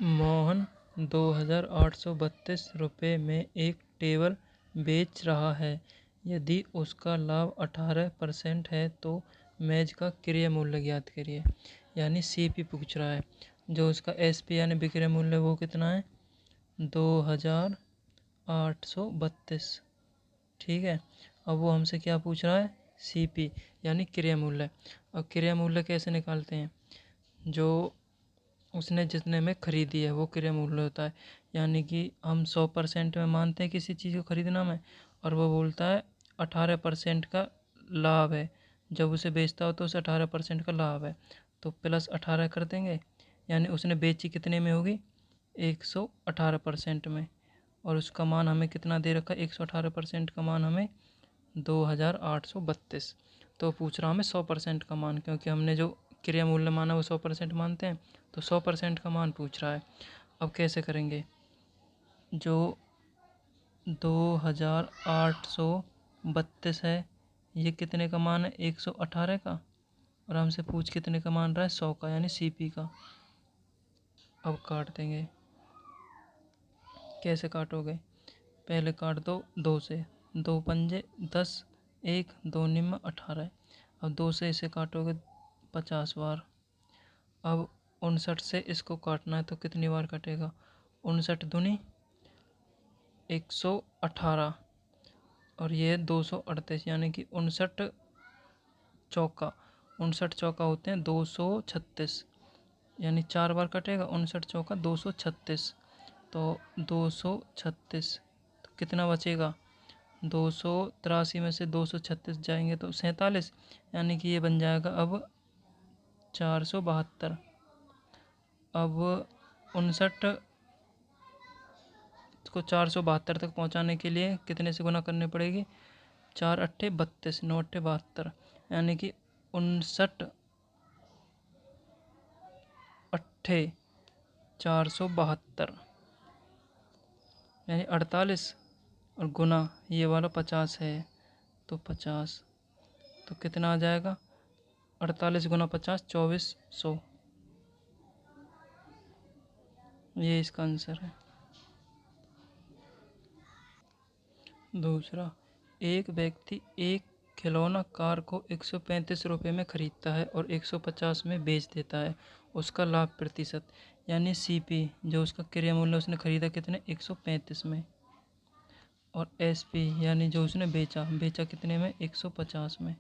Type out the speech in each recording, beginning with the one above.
मोहन 2,832 में एक टेबल बेच रहा है। यदि उसका लाभ 18% है तो मेज का क्रय मूल्य ज्ञात करिए। यानी सीपी पूछ रहा है। जो उसका एसपी यानी विक्रय मूल्य वो कितना है? 2,832। ठीक है। अब वो हमसे क्या पूछ रहा है? सीपी यानी क्रय मूल्य। अब क्रय मूल्य कैसे निकालते हैं? जो उसने जितने में खरीदी है वो क्रय मूल्य होता है। यानी कि हम 100% में मानते हैं किसी चीज़ को खरीदना में, और वो बोलता है 18% का लाभ है। जब उसे बेचता हो तो उसे 18% का लाभ है, तो प्लस 18 कर देंगे। यानी उसने बेची कितने में होगी? 118% में। और उसका मान हमें कितना दे रखा है? 118% का मान हमें 2,832। तो पूछ रहा हमें 100% का मान, क्योंकि हमने जो क्रय मूल्य माना वो 100% मानते हैं, तो 100% का मान पूछ रहा है। अब कैसे करेंगे? जो 2,832 है, ये कितने का मान है? 118 का। और हमसे पूछ कितने का मान रहा है? 100 का, यानी सीपी का। अब काट देंगे। कैसे काटोगे? पहले काट दो 2 से। 2 पंजे 10, 1 2 निम्न 18। अब 2 से इसे काटोगे 50 बार। अब 59 से इसको काटना है तो कितनी बार कटेगा? 59 दूनी 118, और ये 238, यानी कि 59 चौका 59 चौका होते हैं 236, यानी 4 बार कटेगा। 59 चौका 236, तो 236 तो कितना बचेगा? 283 में से 236 जाएंगे तो 47, यानी कि ये बन जाएगा अब 472। अब 59 को 472 तक पहुंचाने के लिए कितने से गुना करनी पड़ेगी? 4 अट्ठे 32, 9 अट्ठे 72, यानी कि 59 अट्ठे 472, यानी 48, और गुना ये वाला 50 है तो 50, तो कितना आ जाएगा? 48 गुना 50 2400। ये इसका आंसर है। दूसरा, एक व्यक्ति एक खिलौना कार को 135 रुपये में खरीदता है और 150 में बेच देता है। उसका लाभ प्रतिशत यानी सीपी, जो उसका क्रय मूल्य उसने खरीदा कितने? 135 में। और एसपी यानी जो उसने बेचा बेचा कितने में? 150 में।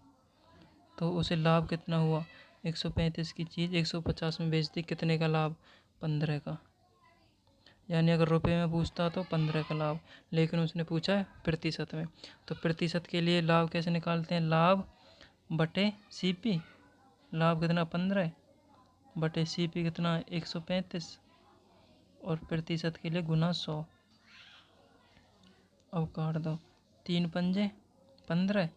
तो उसे लाभ कितना हुआ? 135 की चीज़ 150 में बेच दी, कितने का लाभ? 15 का। यानी अगर रुपये में पूछता तो 15 का लाभ, लेकिन उसने पूछा है प्रतिशत में। तो प्रतिशत के लिए लाभ कैसे निकालते हैं? लाभ बटे सीपी। लाभ कितना? 15 बटे सीपी कितना है? 135, और प्रतिशत के लिए गुना 100। अब काट दो। 3 पंजे 15,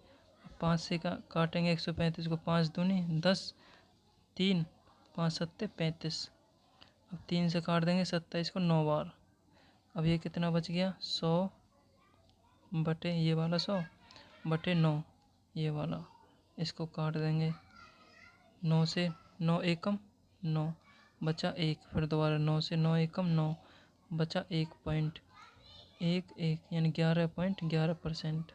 5 से काटेंगे 135 को। 5 दूनी 10, 3 5 सत्ते 35। अब 3 से काट देंगे 27 को 9 बार। अब ये कितना बच गया? 100 बटे ये वाला 100 बटे 9 ये वाला। इसको काट देंगे। 9 से 9 एकम 9, बचा 1। फिर दोबारा 9 से 9 एकम 9, बचा 1.11, यानी 11.11%।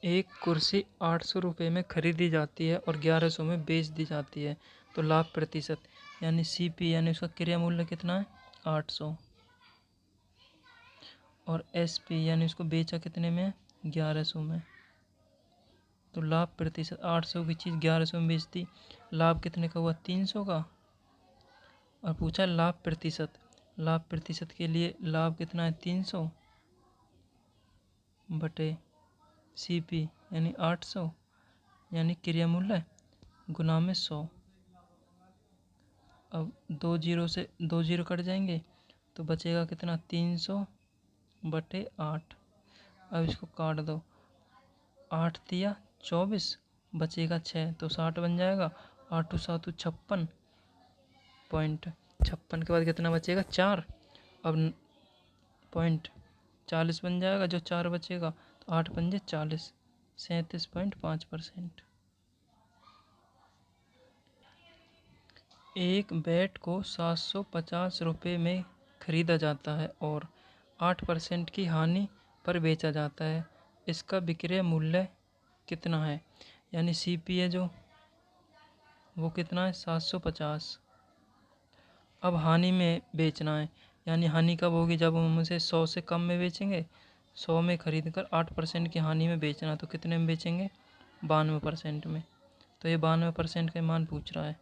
एक कुर्सी 800 रुपये में खरीदी जाती है और 1100 में बेच दी जाती है। तो लाभ प्रतिशत यानी सीपी यानी उसका क्रय मूल्य कितना है? 800। और एसपी यानी उसको बेचा कितने में? 1100 में। तो लाभ प्रतिशत 800 की चीज़ 1100 में बेच दी, लाभ कितने का हुआ? 300 का। और पूछा लाभ प्रतिशत। लाभ प्रतिशत के लिए लाभ कितना है? 300 बटे सीपी यानी 800, यानी क्रय मूल्य गुना में 100। अब 2 जीरो से 2 जीरो कट जाएंगे तो बचेगा कितना? 300 बटे 8। अब इसको काट दो। 8 दिया 24, बचेगा 6, तो 60 बन जाएगा। 8 7 56.56 के बाद कितना बचेगा? 4। अब पॉइंट 40 बन जाएगा, जो 4 बचेगा, तो 8 पंजे 40, 37.5%। एक बैट को 750 रुपये में खरीदा जाता है और 8% की हानि पर बेचा जाता है। इसका विक्रय मूल्य कितना है? यानी सीपी है जो वो कितना है 750। अब हानि में बेचना है, यानी हानि कब होगी? जब हम उसे 100 से कम में बेचेंगे। 100 में खरीद कर 8% की हानि में बेचना, तो कितने में बेचेंगे? 92% में। तो ये 92% का मान पूछ रहा है।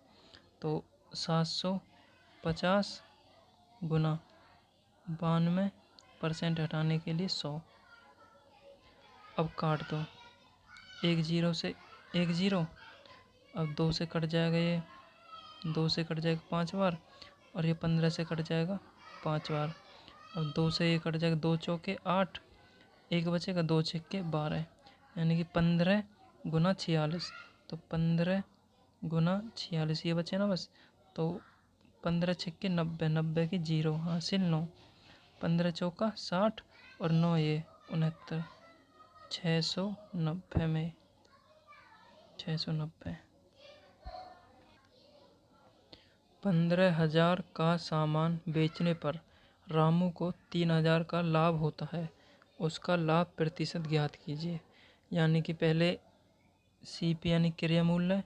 तो 750 गुना 92% हटाने के लिए 100। अब काट दो, एक जीरो से एक जीरो। अब 2 से कट जाएगा, ये 2 से कट जाएगा 5 बार, और ये 15 से कट जाएगा 5 बार। अब 2 से ये कट जाएगा, 2 चौके 8, एक बचेगा, 2 छक्के 12, यानी कि 15 गुना 46। तो 15 गुना 46 ये बचे ना बस। तो 15 छक्के 90, 90 की जीरो हासिल 9, 15 चौका 60 और 9 ये 69, 690 में 690। 15,000 का सामान बेचने पर रामू को 3,000 का लाभ होता है। उसका लाभ प्रतिशत ज्ञात कीजिए। यानी कि पहले सीपी यानी क्रय मूल्य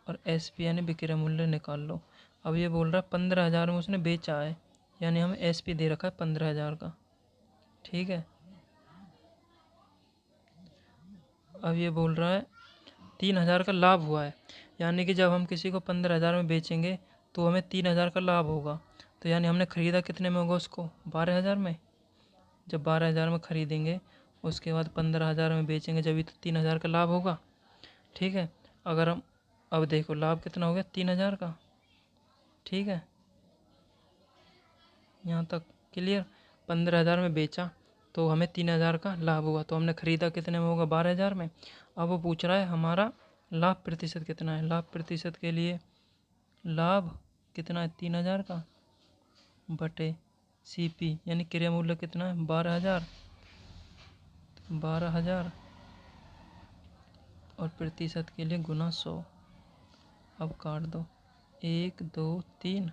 और एसपी यानी विक्रय मूल्य निकाल लो। अब ये बोल रहा है 15,000 में उसने बेचा है, यानी हमें एसपी दे रखा है 15,000 का। ठीक है। अब ये बोल रहा है 3,000 का लाभ हुआ है, यानी कि जब हम किसी को 15,000 में बेचेंगे तो हमें 3,000 का लाभ होगा। तो यानी हमने ख़रीदा कितने में होगा उसको? 12,000 में। जब 12,000 में ख़रीदेंगे, उसके बाद 15,000 में बेचेंगे, जब भी तो 3,000 का लाभ होगा। ठीक है। अगर हम अब देखो लाभ कितना हो गया? 3,000 का। ठीक है, यहाँ तक क्लियर। 15,000 में बेचा तो हमें 3,000 का लाभ हुआ, तो हमने ख़रीदा कितने में होगा? 12,000 में। अब वो पूछ रहा है हमारा लाभ प्रतिशत कितना है। लाभ प्रतिशत के लिए लाभ कितना है? 3,000 का बटे सीपी यानी क्रय मूल्य कितना है? 12,000। 12,000 और प्रतिशत के लिए गुना 100। अब काट दो, 1 2 3,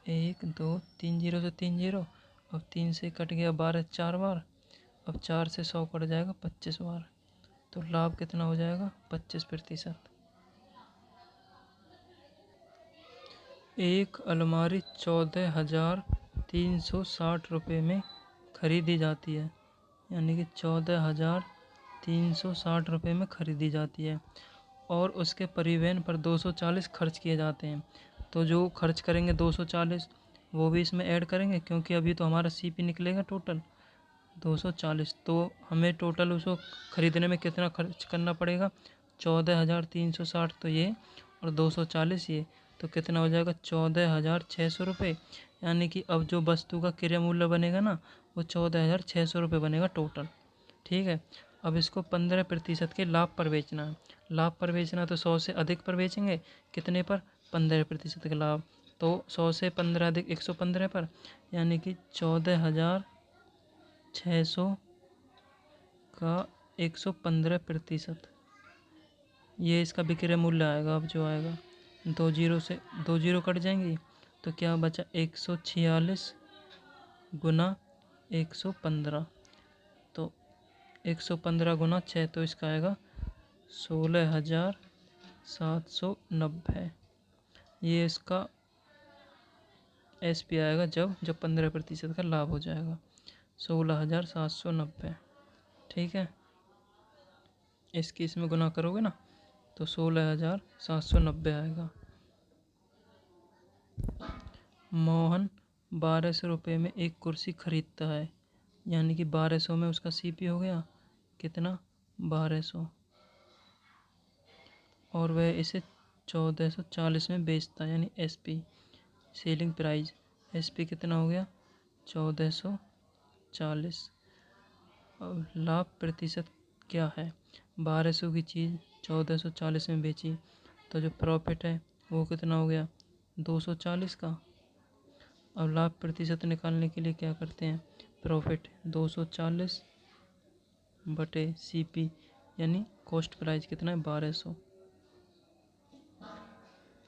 1 2 3 जीरो से 3 जीरो। अब 3 से कट गया 12 4 बार। अब 4 से 100 कट जाएगा 25 बार। तो लाभ कितना हो जाएगा? 25%। एक अलमारी 14,360 रुपये में खरीदी जाती है, यानी कि 14,360 रुपये में खरीदी जाती है और उसके परिवहन पर 240 खर्च किए जाते हैं। तो जो खर्च करेंगे 240 वो भी इसमें ऐड करेंगे, क्योंकि अभी तो हमारा सीपी निकलेगा टोटल 240। तो हमें टोटल उसको ख़रीदने में कितना खर्च करना पड़ेगा? 14,360 तो ये और 240 ये, तो कितना हो जाएगा? 14,600 रुपये। यानी कि अब जो वस्तु का क्रय मूल्य बनेगा ना, वो 14,600 रुपये बनेगा टोटल। ठीक है। अब इसको 15% के लाभ पर बेचना है। लाभ पर बेचना तो 100 से अधिक पर बेचेंगे। कितने पर? 15% के लाभ। तो 100 से 15 अधिक 115 पर, यानी कि 14,600 का 115%, ये इसका विक्रय मूल्य आएगा। अब जो आएगा 2 जीरो से 2 जीरो कट जाएंगी, तो क्या बचा? 146 गुना 115। तो 115 गुना 6, तो इसका आएगा 16,790। ये इसका एसपी आएगा जब 15% का लाभ हो जाएगा, 16,790। ठीक है। इसकी इसमें गुना करोगे ना तो 16,790 आएगा। मोहन 1,200 रुपये में एक कुर्सी खरीदता है, यानी कि 1,200 में उसका सीपी हो गया कितना? 1,200। और वह इसे 1,440 में बेचता है, यानी एसपी सेलिंग प्राइस। एसपी कितना हो गया? 1,440। अब लाभ प्रतिशत क्या है? 1,200 की चीज़ 1,440 में बेची, तो जो प्रॉफिट है वो कितना हो गया? 240 का। अब लाभ प्रतिशत निकालने के लिए क्या करते हैं? प्रॉफिट 240 बटे सीपी यानी कॉस्ट प्राइस कितना है? 1,200।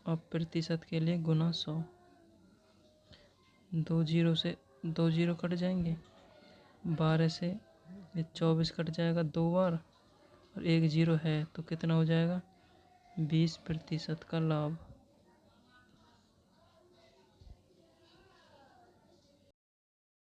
अब प्रतिशत के लिए गुना 100। 2 जीरो से 2 जीरो कट जाएंगे। 12 से ये 24 कट जाएगा 2 बार, और 1 जीरो है तो कितना हो जाएगा 20% का लाभ।